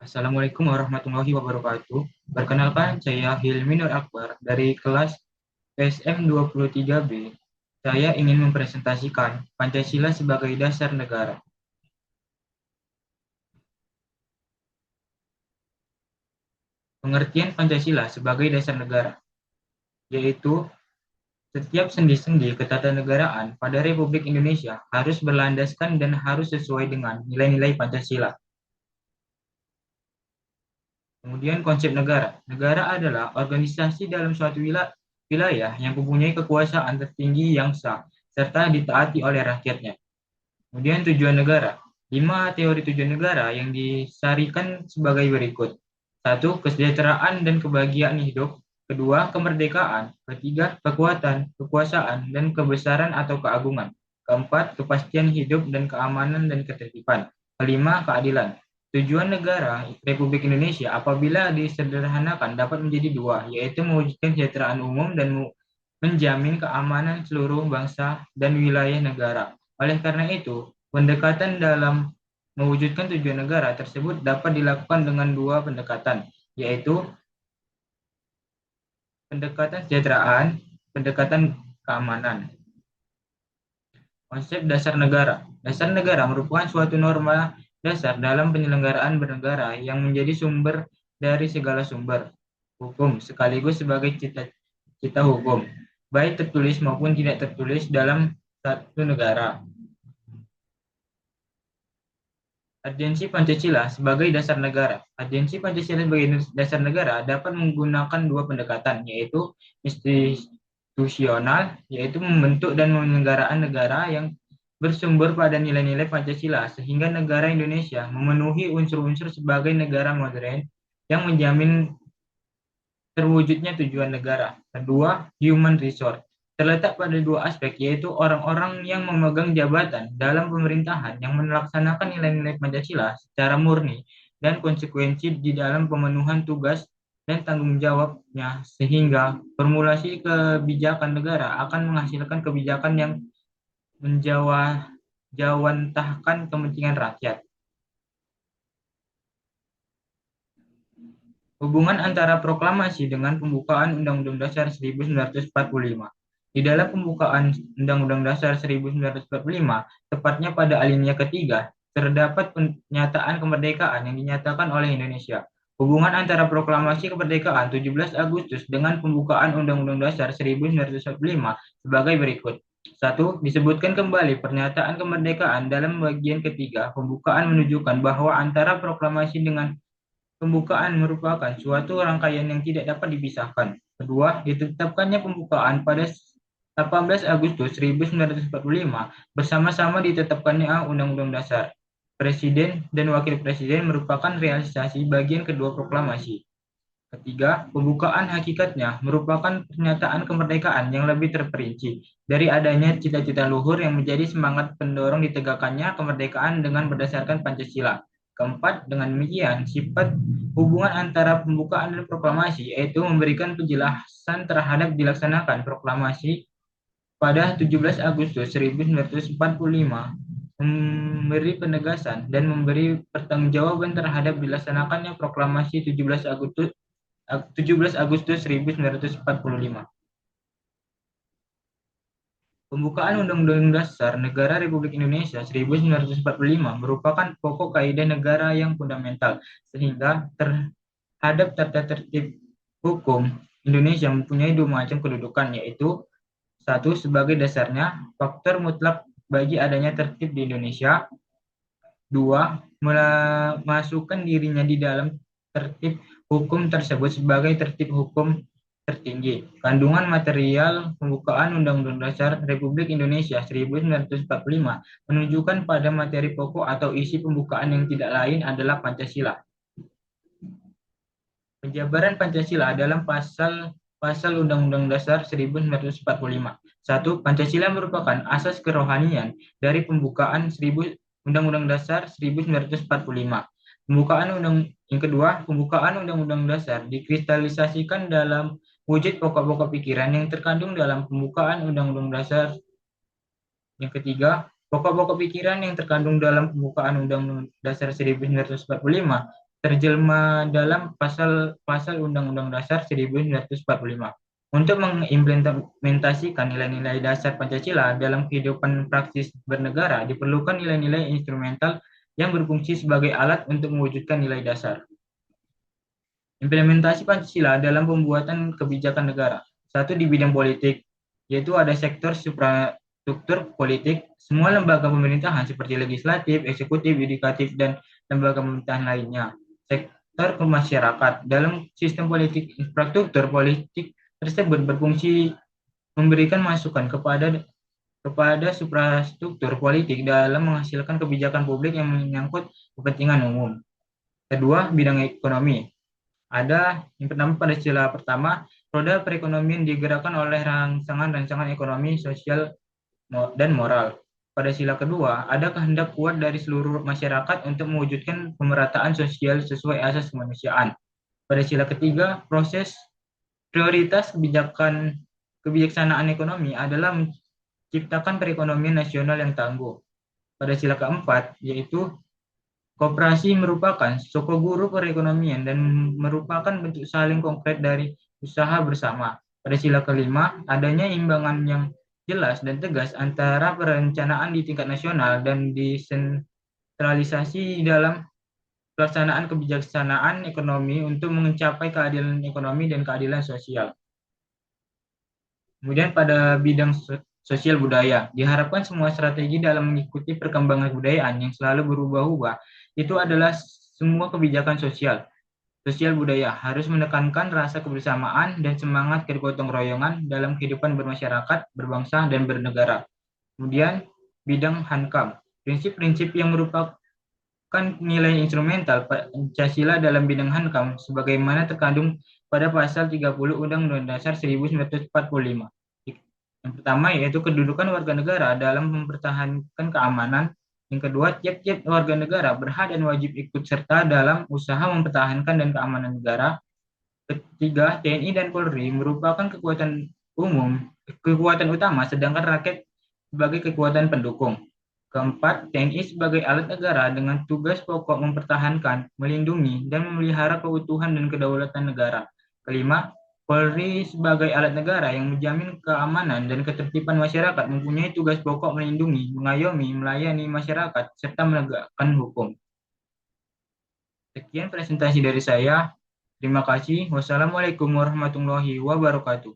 Assalamualaikum warahmatullahi wabarakatuh. Perkenalkan, saya Hilmi Nur Akbar dari kelas PSM 23B. Saya ingin mempresentasikan Pancasila sebagai dasar negara. Pengertian Pancasila sebagai dasar negara, yaitu setiap sendi-sendi ketatanegaraan pada Republik Indonesia harus berlandaskan dan harus sesuai dengan nilai-nilai Pancasila. Kemudian konsep negara. Negara adalah organisasi dalam suatu wilayah yang mempunyai kekuasaan tertinggi yang sah, serta ditaati oleh rakyatnya. Kemudian tujuan negara. 5 teori tujuan negara yang disarikan sebagai berikut. Satu, kesejahteraan dan kebahagiaan hidup. Kedua, kemerdekaan. Ketiga, kekuatan, kekuasaan, dan kebesaran atau keagungan. Keempat, kepastian hidup dan keamanan dan ketertiban. Kelima, keadilan. Tujuan negara Republik Indonesia apabila disederhanakan dapat menjadi dua, yaitu mewujudkan kesejahteraan umum dan menjamin keamanan seluruh bangsa dan wilayah negara. Oleh karena itu, pendekatan dalam mewujudkan tujuan negara tersebut dapat dilakukan dengan dua pendekatan, yaitu pendekatan kesejahteraan, pendekatan keamanan. Konsep dasar negara. Dasar negara merupakan suatu norma dasar dalam penyelenggaraan bernegara yang menjadi sumber dari segala sumber hukum sekaligus sebagai cita hukum, baik tertulis maupun tidak tertulis dalam satu negara. Agensi Pancasila sebagai dasar negara. Agensi Pancasila sebagai dasar negara dapat menggunakan dua pendekatan, yaitu institusional, yaitu membentuk dan penyelenggaraan negara yang bersumber pada nilai-nilai Pancasila, sehingga negara Indonesia memenuhi unsur-unsur sebagai negara modern yang menjamin terwujudnya tujuan negara. Kedua, human resource. Terletak pada dua aspek, yaitu orang-orang yang memegang jabatan dalam pemerintahan yang melaksanakan nilai-nilai Pancasila secara murni dan konsekuensi di dalam pemenuhan tugas dan tanggung jawabnya, sehingga formulasi kebijakan negara akan menghasilkan kebijakan yang menjawantahkan kepentingan rakyat. Hubungan antara proklamasi dengan pembukaan Undang-Undang Dasar 1945. Di dalam pembukaan Undang-Undang Dasar 1945, tepatnya pada alinea ketiga, terdapat pernyataan kemerdekaan yang dinyatakan oleh Indonesia. Hubungan antara proklamasi kemerdekaan 17 Agustus dengan pembukaan Undang-Undang Dasar 1945 sebagai berikut. Satu, disebutkan kembali pernyataan kemerdekaan dalam bagian ketiga. Pembukaan menunjukkan bahwa antara proklamasi dengan pembukaan merupakan suatu rangkaian yang tidak dapat dipisahkan. Kedua, ditetapkannya pembukaan pada 18 Agustus 1945 bersama-sama ditetapkannya Undang-Undang Dasar. Presiden dan Wakil Presiden merupakan realisasi bagian kedua proklamasi. Ketiga, pembukaan hakikatnya merupakan pernyataan kemerdekaan yang lebih terperinci dari adanya cita-cita luhur yang menjadi semangat pendorong ditegakkannya kemerdekaan dengan berdasarkan Pancasila. Keempat, dengan demikian, sifat hubungan antara pembukaan dan proklamasi yaitu memberikan penjelasan terhadap dilaksanakan proklamasi pada 17 Agustus 1945, memberi penegasan dan memberi pertanggungjawaban terhadap dilaksanakannya proklamasi 17 Agustus 1945. Pembukaan Undang-Undang Dasar Negara Republik Indonesia 1945 merupakan pokok kaidah negara yang fundamental, sehingga terhadap tata tertib hukum Indonesia mempunyai dua macam kedudukan, yaitu satu, sebagai dasarnya faktor mutlak bagi adanya tertib di Indonesia. Dua, memasukkan dirinya di dalam tertib hukum tersebut sebagai tertib hukum tertinggi. Kandungan material pembukaan Undang-Undang Dasar Republik Indonesia 1945 menunjukkan pada materi pokok atau isi pembukaan yang tidak lain adalah Pancasila. Penjabaran Pancasila dalam pasal Undang-Undang Dasar 1945. Satu, Pancasila merupakan asas kerohanian dari pembukaan Undang-Undang Dasar 1945. Yang kedua, pembukaan Undang-Undang Dasar dikristalisasikan dalam wujud pokok-pokok pikiran yang terkandung dalam pembukaan Undang-Undang Dasar. Yang ketiga, pokok-pokok pikiran yang terkandung dalam pembukaan Undang-Undang Dasar 1945 terjelma dalam pasal-pasal Undang-Undang Dasar 1945. Untuk mengimplementasikan nilai-nilai dasar Pancasila dalam kehidupan praktis bernegara, diperlukan nilai-nilai instrumental yang berfungsi sebagai alat untuk mewujudkan nilai dasar. Implementasi Pancasila dalam pembuatan kebijakan negara. Satu, di bidang politik, yaitu ada sektor suprastruktur politik, semua lembaga pemerintahan seperti legislatif, eksekutif, yudikatif, dan lembaga pemerintahan lainnya. Sektor kemasyarakat, dalam sistem politik infrastruktur politik tersebut berfungsi memberikan masukan kepada suprastruktur politik dalam menghasilkan kebijakan publik yang menyangkut kepentingan umum. Kedua, bidang ekonomi. Ada yang pertama, pada sila pertama, roda perekonomian digerakkan oleh rangsangan-rangsangan ekonomi, sosial, dan moral. Pada sila kedua, ada kehendak kuat dari seluruh masyarakat untuk mewujudkan pemerataan sosial sesuai asas kemanusiaan. Pada sila ketiga, proses prioritas kebijaksanaan ekonomi adalah menciptakan perekonomian nasional yang tangguh. Pada sila keempat, yaitu koperasi merupakan sokoguru perekonomian dan merupakan bentuk saling konkret dari usaha bersama. Pada sila kelima, adanya imbangan yang jelas dan tegas antara perencanaan di tingkat nasional dan desentralisasi dalam pelaksanaan kebijaksanaan ekonomi untuk mencapai keadilan ekonomi dan keadilan sosial. Kemudian pada bidang sosial budaya, diharapkan semua strategi dalam mengikuti perkembangan kebudayaan yang selalu berubah-ubah itu adalah semua kebijakan sosial budaya harus menekankan rasa kebersamaan dan semangat kegotong royongan dalam kehidupan bermasyarakat, berbangsa, dan bernegara. Kemudian, bidang Hankam. Prinsip-prinsip yang merupakan nilai instrumental Pancasila dalam bidang Hankam sebagaimana terkandung pada pasal 30 Undang-Undang Dasar 1945. Yang pertama yaitu kedudukan warga negara dalam mempertahankan keamanan. Yang kedua, tiap-tiap warga negara berhak dan wajib ikut serta dalam usaha mempertahankan dan keamanan negara. Ketiga, TNI dan Polri merupakan kekuatan utama, sedangkan rakyat sebagai kekuatan pendukung. Keempat, TNI sebagai alat negara dengan tugas pokok mempertahankan, melindungi, dan memelihara keutuhan dan kedaulatan negara. Kelima, Polri sebagai alat negara yang menjamin keamanan dan ketertiban masyarakat mempunyai tugas pokok melindungi, mengayomi, melayani masyarakat, serta menegakkan hukum. Sekian presentasi dari saya. Terima kasih. Wassalamualaikum warahmatullahi wabarakatuh.